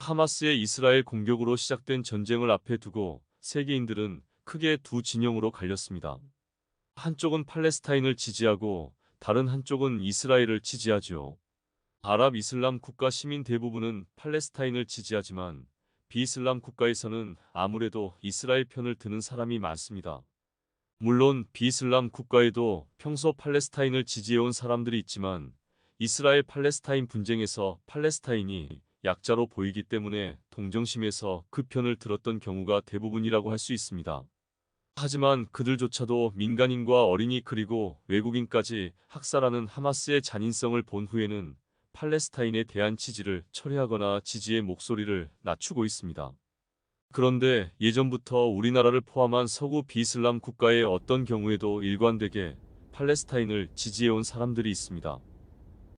하마스의 이스라엘 공격으로 시작된 전쟁을 앞에 두고 세계인들은 크게 두 진영으로 갈렸습니다. 한쪽은 팔레스타인을 지지하고 다른 한쪽은 이스라엘을 지지하죠. 아랍 이슬람 국가 시민 대부분은 팔레스타인을 지지하지만 비이슬람 국가에서는 아무래도 이스라엘 편을 드는 사람이 많습니다. 물론 비이슬람 국가에도 평소 팔레스타인을 지지해온 사람들이 있지만 이스라엘 팔레스타인 분쟁에서 팔레스타인이 약자로 보이기 때문에 동정심에서 그 편을 들었던 경우가 대부분이라고 할 수 있습니다. 하지만 그들조차도 민간인과 어린이 그리고 외국인까지 학살하는 하마스의 잔인성을 본 후에는 팔레스타인에 대한 지지를 철회하거나 지지의 목소리를 낮추고 있습니다. 그런데 예전부터 우리나라를 포함한 서구 비이슬람 국가의 어떤 경우에도 일관되게 팔레스타인을 지지해온 사람들이 있습니다.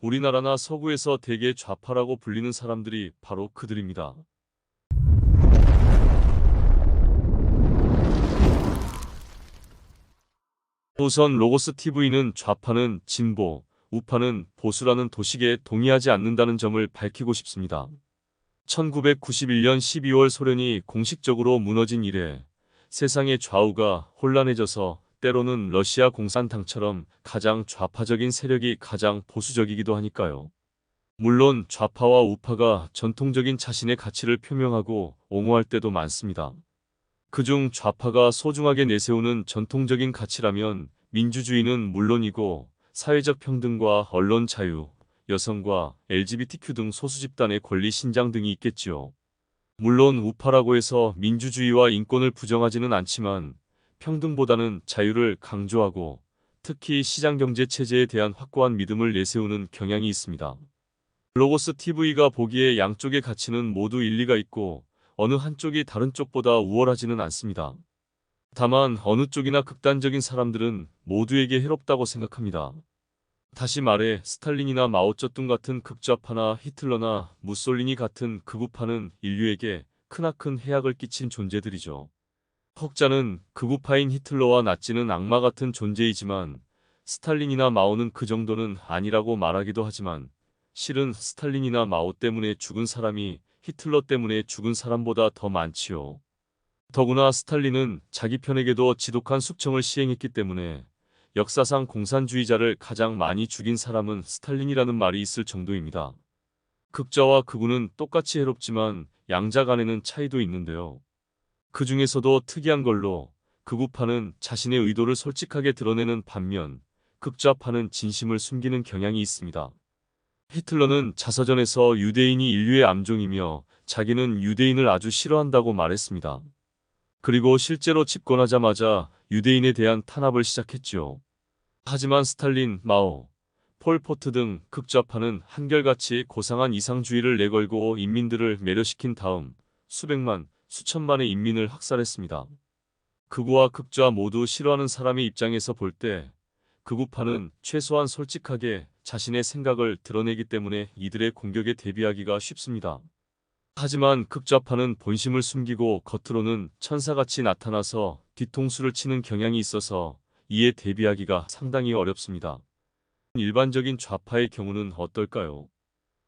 우리나라나 서구에서 대개 좌파라고 불리는 사람들이 바로 그들입니다. 우선 로고스 TV는 좌파는 진보, 우파는 보수라는 도식에 동의하지 않는다는 점을 밝히고 싶습니다. 1991년 12월 소련이 공식적으로 무너진 이래 세상의 좌우가 혼란해져서 때로는 러시아 공산당처럼 가장 좌파적인 세력이 가장 보수적이기도 하니까요. 물론 좌파와 우파가 전통적인 자신의 가치를 표명하고 옹호할 때도 많습니다. 그중 좌파가 소중하게 내세우는 전통적인 가치라면 민주주의는 물론이고 사회적 평등과 언론 자유, 여성과 LGBTQ 등 소수 집단의 권리 신장 등이 있겠지요. 물론 우파라고 해서 민주주의와 인권을 부정하지는 않지만 평등보다는 자유를 강조하고 특히 시장경제 체제에 대한 확고한 믿음을 내세우는 경향이 있습니다. 로고스 TV가 보기에 양쪽의 가치는 모두 일리가 있고 어느 한쪽이 다른 쪽보다 우월하지는 않습니다. 다만 어느 쪽이나 극단적인 사람들은 모두에게 해롭다고 생각합니다. 다시 말해 스탈린이나 마오쩌둥 같은 극좌파나 히틀러나 무솔리니 같은 극우파는 인류에게 크나큰 해악을 끼친 존재들이죠. 혹자는 극우파인 히틀러와 나치는 악마 같은 존재이지만 스탈린이나 마오는 그 정도는 아니라고 말하기도 하지만 실은 스탈린이나 마오 때문에 죽은 사람이 히틀러 때문에 죽은 사람보다 더 많지요. 더구나 스탈린은 자기 편에게도 지독한 숙청을 시행했기 때문에 역사상 공산주의자를 가장 많이 죽인 사람은 스탈린이라는 말이 있을 정도입니다. 극좌와 극우는 똑같이 해롭지만 양자 간에는 차이도 있는데요. 그 중에서도 특이한 걸로 극우파는 자신의 의도를 솔직하게 드러내는 반면 극좌파는 진심을 숨기는 경향이 있습니다. 히틀러는 자서전에서 유대인이 인류의 암종이며 자기는 유대인을 아주 싫어한다고 말했습니다. 그리고 실제로 집권하자마자 유대인에 대한 탄압을 시작했죠. 하지만 스탈린, 마오, 폴포트 등 극좌파는 한결같이 고상한 이상주의를 내걸고 인민들을 매료시킨 다음 수백만, 수천만의 인민을 학살했습니다. 극우와 극좌 모두 싫어하는 사람의 입장에서 볼 때 극우파는 최소한 솔직하게 자신의 생각을 드러내기 때문에 이들의 공격에 대비하기가 쉽습니다. 하지만 극좌파는 본심을 숨기고 겉으로는 천사같이 나타나서 뒤통수를 치는 경향이 있어서 이에 대비하기가 상당히 어렵습니다. 일반적인 좌파의 경우는 어떨까요?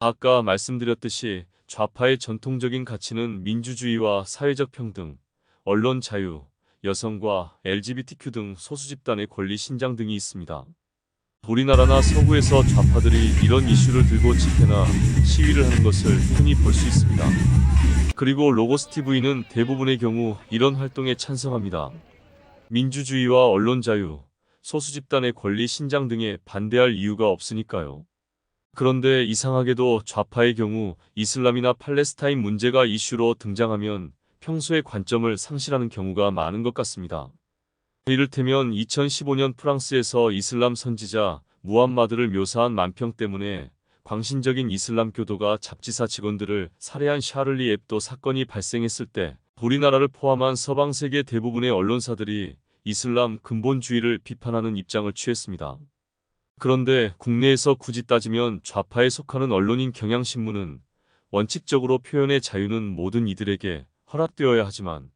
아까 말씀드렸듯이 좌파의 전통적인 가치는 민주주의와 사회적 평등, 언론 자유, 여성과 LGBTQ 등 소수 집단의 권리 신장 등이 있습니다. 우리나라나 서구에서 좌파들이 이런 이슈를 들고 집회나 시위를 하는 것을 흔히 볼 수 있습니다. 그리고 로고스 TV는 대부분의 경우 이런 활동에 찬성합니다. 민주주의와 언론 자유, 소수 집단의 권리 신장 등에 반대할 이유가 없으니까요. 그런데 이상하게도 좌파의 경우 이슬람이나 팔레스타인 문제가 이슈로 등장하면 평소의 관점을 상실하는 경우가 많은 것 같습니다. 이를테면 2015년 프랑스에서 이슬람 선지자 무함마드를 묘사한 만평 때문에 광신적인 이슬람 교도가 잡지사 직원들을 살해한 샤를리 앱도 사건이 발생했을 때 우리나라를 포함한 서방 세계 대부분의 언론사들이 이슬람 근본주의를 비판하는 입장을 취했습니다. 그런데 국내에서 굳이 따지면 좌파에 속하는 언론인 경향신문은 원칙적으로 표현의 자유는 모든 이들에게 허락되어야 하지만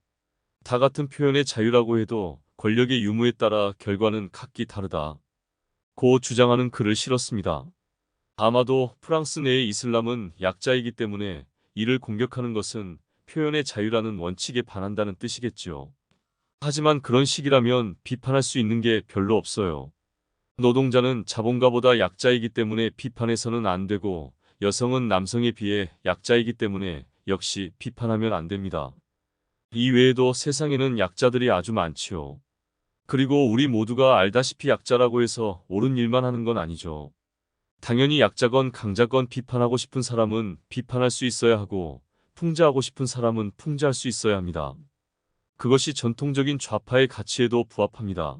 다 같은 표현의 자유라고 해도 권력의 유무에 따라 결과는 각기 다르다. 고 주장하는 글을 실었습니다. 아마도 프랑스 내의 이슬람은 약자이기 때문에 이를 공격하는 것은 표현의 자유라는 원칙에 반한다는 뜻이겠지요. 하지만 그런 식이라면 비판할 수 있는 게 별로 없어요. 노동자는 자본가보다 약자이기 때문에 비판해서는 안 되고 여성은 남성에 비해 약자이기 때문에 역시 비판하면 안 됩니다. 이 외에도 세상에는 약자들이 아주 많지요. 그리고 우리 모두가 알다시피 약자라고 해서 옳은 일만 하는 건 아니죠. 당연히 약자건 강자건 비판하고 싶은 사람은 비판할 수 있어야 하고 풍자하고 싶은 사람은 풍자할 수 있어야 합니다. 그것이 전통적인 좌파의 가치에도 부합합니다.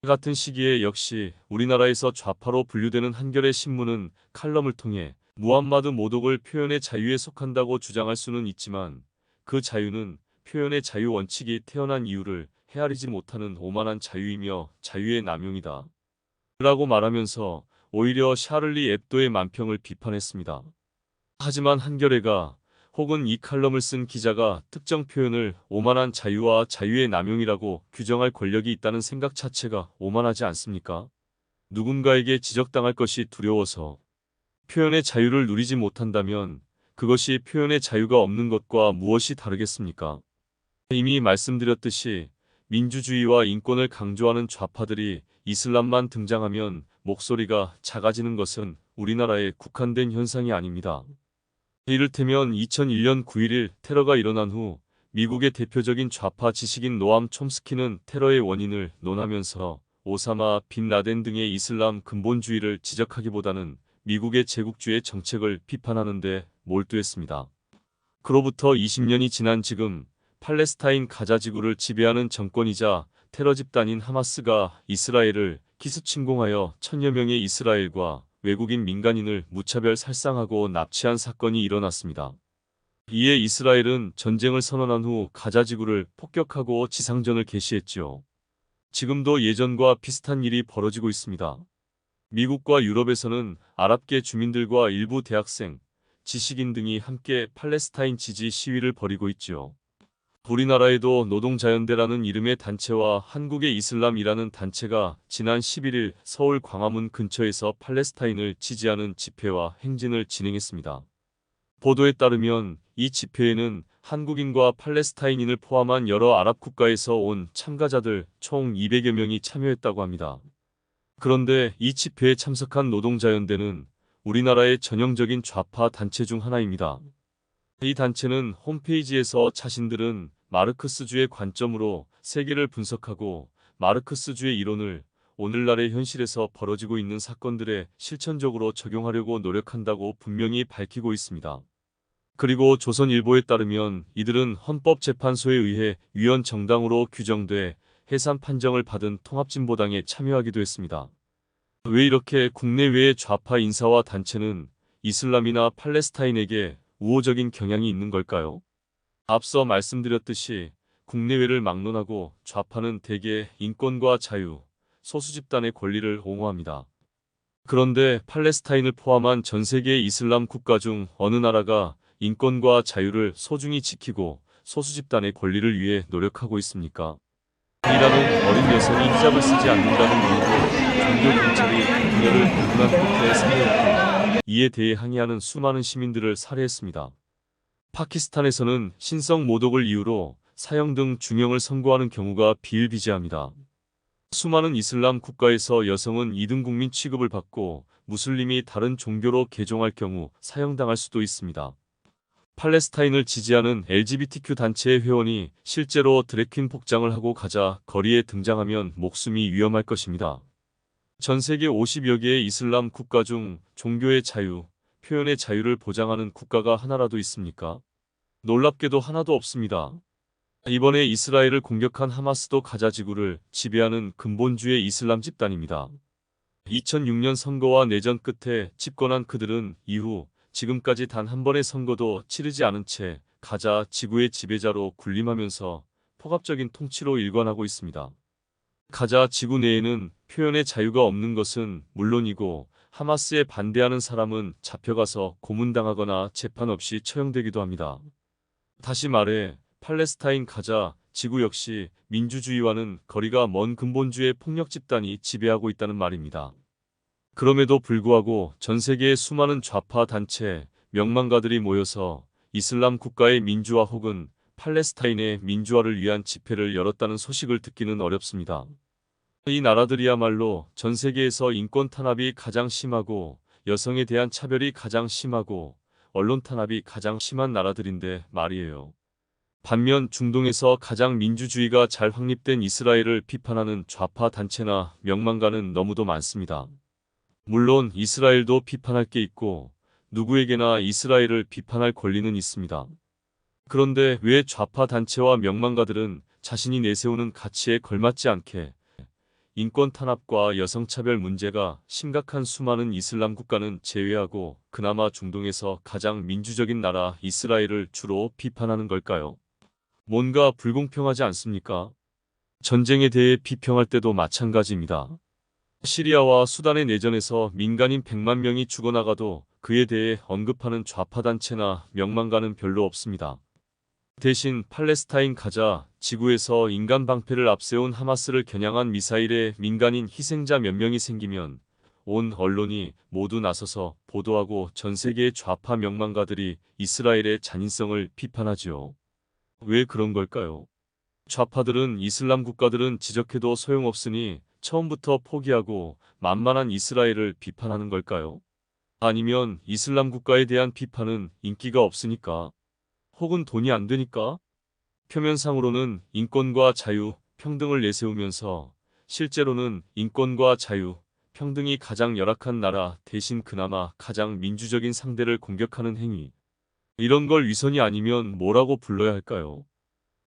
같은 시기에 역시 우리나라에서 좌파로 분류되는 한겨레 신문은 칼럼을 통해 무함마드 모독을 표현의 자유에 속한다고 주장할 수는 있지만 그 자유는 표현의 자유 원칙이 태어난 이유를 헤아리지 못하는 오만한 자유이며 자유의 남용이다. 라고 말하면서 오히려 샤를리 앱도의 만평을 비판했습니다. 하지만 한겨레가 혹은 이 칼럼을 쓴 기자가 특정 표현을 오만한 자유와 자유의 남용이라고 규정할 권력이 있다는 생각 자체가 오만하지 않습니까? 누군가에게 지적당할 것이 두려워서 표현의 자유를 누리지 못한다면 그것이 표현의 자유가 없는 것과 무엇이 다르겠습니까? 이미 말씀드렸듯이 민주주의와 인권을 강조하는 좌파들이 이슬람만 등장하면 목소리가 작아지는 것은 우리나라에 국한된 현상이 아닙니다. 이를테면 2001년 9.11 테러가 일어난 후 미국의 대표적인 좌파 지식인 노암 촘스키는 테러의 원인을 논하면서 오사마 빈 라덴 등의 이슬람 근본주의를 지적하기보다는 미국의 제국주의 정책을 비판하는 데 몰두했습니다. 그로부터 20년이 지난 지금 팔레스타인 가자 지구를 지배하는 정권이자 테러 집단인 하마스가 이스라엘을 기습 침공하여 천여 명의 이스라엘과 외국인 민간인을 무차별 살상하고 납치한 사건이 일어났습니다. 이에 이스라엘은 전쟁을 선언한 후 가자 지구를 폭격하고 지상전을 개시했지요. 지금도 예전과 비슷한 일이 벌어지고 있습니다. 미국과 유럽에서는 아랍계 주민들과 일부 대학생, 지식인 등이 함께 팔레스타인 지지 시위를 벌이고 있지요. 우리나라에도 노동자연대라는 이름의 단체와 한국의 이슬람이라는 단체가 지난 11일 서울 광화문 근처에서 팔레스타인을 지지하는 집회와 행진을 진행했습니다. 보도에 따르면 이 집회에는 한국인과 팔레스타인인을 포함한 여러 아랍 국가에서 온 참가자들 총 200여 명이 참여했다고 합니다. 그런데 이 집회에 참석한 노동자연대는 우리나라의 전형적인 좌파 단체 중 하나입니다. 이 단체는 홈페이지에서 자신들은 마르크스주의 관점으로 세계를 분석하고 마르크스주의 이론을 오늘날의 현실에서 벌어지고 있는 사건들에 실천적으로 적용하려고 노력한다고 분명히 밝히고 있습니다. 그리고 조선일보에 따르면 이들은 헌법재판소에 의해 위헌 정당으로 규정돼 해산 판정을 받은 통합진보당에 참여하기도 했습니다. 왜 이렇게 국내외의 좌파 인사와 단체는 이슬람이나 팔레스타인에게 우호적인 경향이 있는 걸까요? 앞서 말씀드렸듯이 국내외를 막론하고 좌파는 대개 인권과 자유, 소수 집단의 권리를 옹호합니다. 그런데 팔레스타인을 포함한 전 세계의 이슬람 국가 중 어느 나라가 인권과 자유를 소중히 지키고 소수 집단의 권리를 위해 노력하고 있습니까? 이라는 어린 여성이 히잡을 쓰지 않는다는 이유로 종교 경찰이 그녀를 불분한 끝에 살해했고 이에 대해 항의하는 수많은 시민들을 살해했습니다. 파키스탄에서는 신성 모독을 이유로 사형 등 중형을 선고하는 경우가 비일비재합니다. 수많은 이슬람 국가에서 여성은 2등 국민 취급을 받고 무슬림이 다른 종교로 개종할 경우 사형당할 수도 있습니다. 팔레스타인을 지지하는 LGBTQ 단체의 회원이 실제로 드래퀸 복장을 하고 가자 거리에 등장하면 목숨이 위험할 것입니다. 전 세계 50여 개의 이슬람 국가 중 종교의 자유, 표현의 자유를 보장하는 국가가 하나라도 있습니까? 놀랍게도 하나도 없습니다. 이번에 이스라엘을 공격한 하마스도 가자 지구를 지배하는 근본주의 이슬람 집단입니다. 2006년 선거와 내전 끝에 집권한 그들은 이후 지금까지 단 한 번의 선거도 치르지 않은 채 가자 지구의 지배자로 군림하면서 폭압적인 통치로 일관하고 있습니다. 가자 지구 내에는 표현의 자유가 없는 것은 물론이고 하마스에 반대하는 사람은 잡혀가서 고문당하거나 재판 없이 처형되기도 합니다. 다시 말해 팔레스타인 가자 지구 역시 민주주의와는 거리가 먼 근본주의 폭력 집단이 지배하고 있다는 말입니다. 그럼에도 불구하고 전 세계의 수많은 좌파 단체, 명망가들이 모여서 이슬람 국가의 민주화 혹은 팔레스타인의 민주화를 위한 집회를 열었다는 소식을 듣기는 어렵습니다. 이 나라들이야말로 전 세계에서 인권 탄압이 가장 심하고 여성에 대한 차별이 가장 심하고 언론 탄압이 가장 심한 나라들인데 말이에요. 반면 중동에서 가장 민주주의가 잘 확립된 이스라엘을 비판하는 좌파 단체나 명망가는 너무도 많습니다. 물론 이스라엘도 비판할 게 있고 누구에게나 이스라엘을 비판할 권리는 있습니다. 그런데 왜 좌파 단체와 명망가들은 자신이 내세우는 가치에 걸맞지 않게 인권 탄압과 여성차별 문제가 심각한 수많은 이슬람 국가는 제외하고 그나마 중동에서 가장 민주적인 나라 이스라엘을 주로 비판하는 걸까요? 뭔가 불공평하지 않습니까? 전쟁에 대해 비평할 때도 마찬가지입니다. 시리아와 수단의 내전에서 민간인 100만 명이 죽어나가도 그에 대해 언급하는 좌파단체나 명망가는 별로 없습니다. 대신 팔레스타인 가자 지구에서 인간 방패를 앞세운 하마스를 겨냥한 미사일에 민간인 희생자 몇 명이 생기면 온 언론이 모두 나서서 보도하고 전 세계의 좌파 명망가들이 이스라엘의 잔인성을 비판하지요. 왜 그런 걸까요? 좌파들은 이슬람 국가들은 지적해도 소용없으니 처음부터 포기하고 만만한 이스라엘을 비판하는 걸까요? 아니면 이슬람 국가에 대한 비판은 인기가 없으니까? 혹은 돈이 안 되니까? 표면상으로는 인권과 자유, 평등을 내세우면서 실제로는 인권과 자유, 평등이 가장 열악한 나라 대신 그나마 가장 민주적인 상대를 공격하는 행위. 이런 걸 위선이 아니면 뭐라고 불러야 할까요?